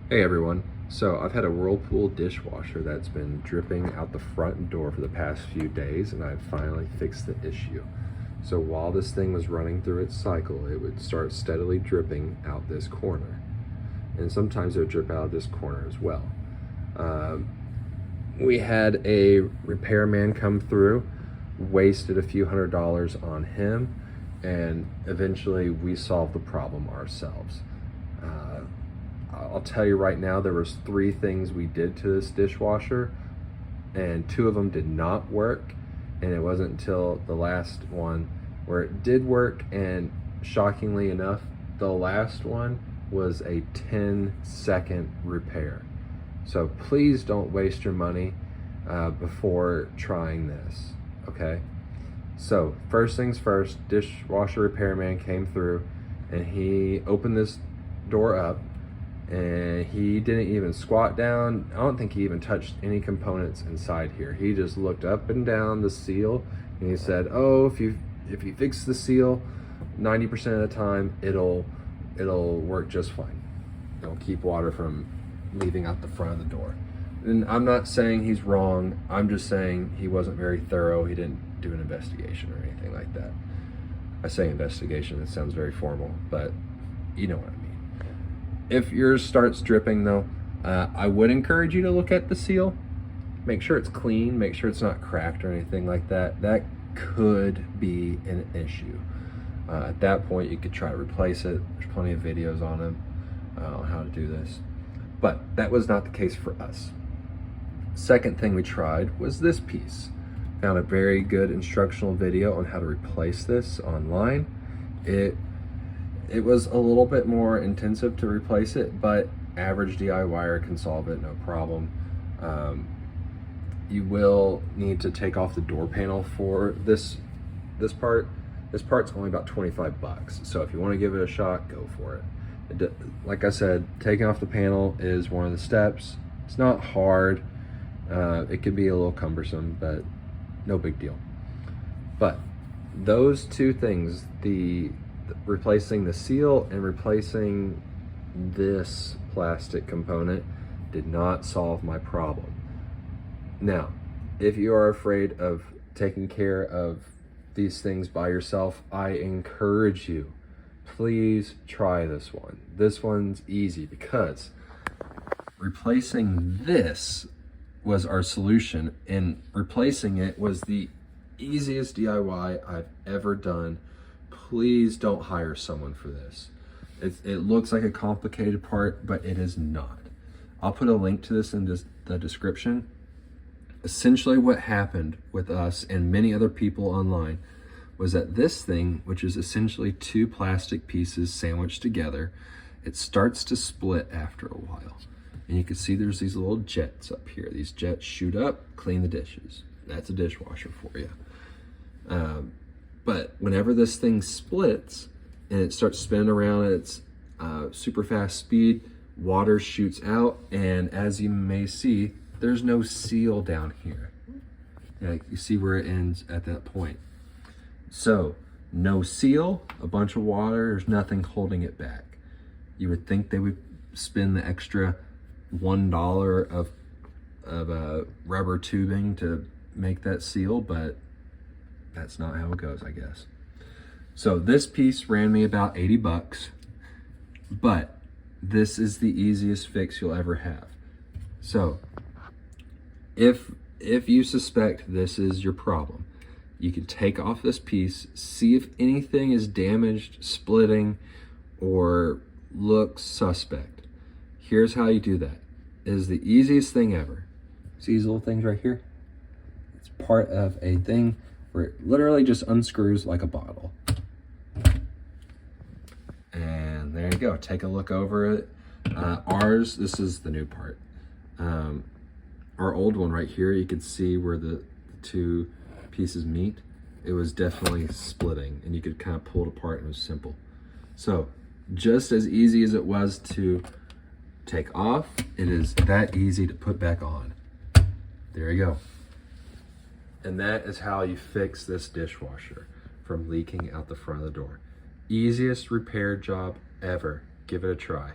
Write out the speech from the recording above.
Hey everyone, so I've had a Whirlpool dishwasher that's been dripping out the front door for the past few days, and I've finally fixed the issue. So while this thing was running through its cycle, it would start steadily dripping out this corner. And sometimes it would drip out of this corner as well. We had a repairman come through, wasted a few $100s on him, and eventually we solved the problem ourselves. I'll tell you right now, there was 3 things we did to this dishwasher, and 2 of them did not work, and it wasn't until the last one where it did work, and shockingly enough, the last one was a 10-second repair. So please don't waste your money before trying this, okay? So first things first, dishwasher repairman came through, and he opened this door up, and he didn't even squat down. I don't think he even touched any components inside here. He just looked up and down the seal, and he said, oh, if you fix the seal 90% of the time, it'll work just fine. It'll keep water from leaving out the front of the door. And I'm not saying he's wrong, I'm just saying he wasn't very thorough. He didn't do an investigation or anything like that. I say investigation, it sounds very formal, but you know what I mean. If yours starts dripping though, I would encourage you to look at the seal. Make sure it's clean, make sure it's not cracked or anything like that. That could be an issue. At that point, you could try to replace it. There's plenty of videos on them on how to do this. But that was not the case for us. Second thing we tried was this piece. Found a very good instructional video on how to replace this online. It was a little bit more intensive to replace it, but average DIYer can solve it, no problem. You will need to take off the door panel for this part. This part's only about 25 bucks. So if you want to give it a shot, go for it. Like I said, taking off the panel is one of the steps. It's not hard. It can be a little cumbersome, but no big deal. But those 2 things, replacing the seal and replacing this plastic component, did not solve my problem. Now, if you are afraid of taking care of these things by yourself, I encourage you, please try this one. This one's easy because replacing this was our solution, and replacing it was the easiest DIY I've ever done. Please don't hire someone for this. It looks like a complicated part, but it is not. I'll put a link to this in the description. Essentially what happened with us and many other people online was that this thing, which is essentially 2 plastic pieces sandwiched together, it starts to split after a while. And you can see there's these little jets up here. These jets shoot up, clean the dishes. That's a dishwasher for you. But whenever this thing splits and it starts spinning around at its super fast speed, water shoots out, and as you may see, there's no seal down here. You see where it ends at that point. So, no seal, a bunch of water, there's nothing holding it back. You would think they would spend the extra $1 of rubber tubing to make that seal, but that's not how it goes, I guess. So this piece ran me about 80 bucks, but this is the easiest fix you'll ever have. So if you suspect this is your problem, you can take off this piece, see if anything is damaged, splitting, or looks suspect. Here's how you do that. It is the easiest thing ever. See these little things right here? It's part of a thing where it literally just unscrews like a bottle. And there you go, take a look over it. Ours, this is the new part. Our old one right here, you can see where the 2 pieces meet. It was definitely splitting, and you could kind of pull it apart, and it was simple. So just as easy as it was to take off, it is that easy to put back on. There you go. And that is how you fix this dishwasher from leaking out the front of the door. Easiest repair job ever. Give it a try.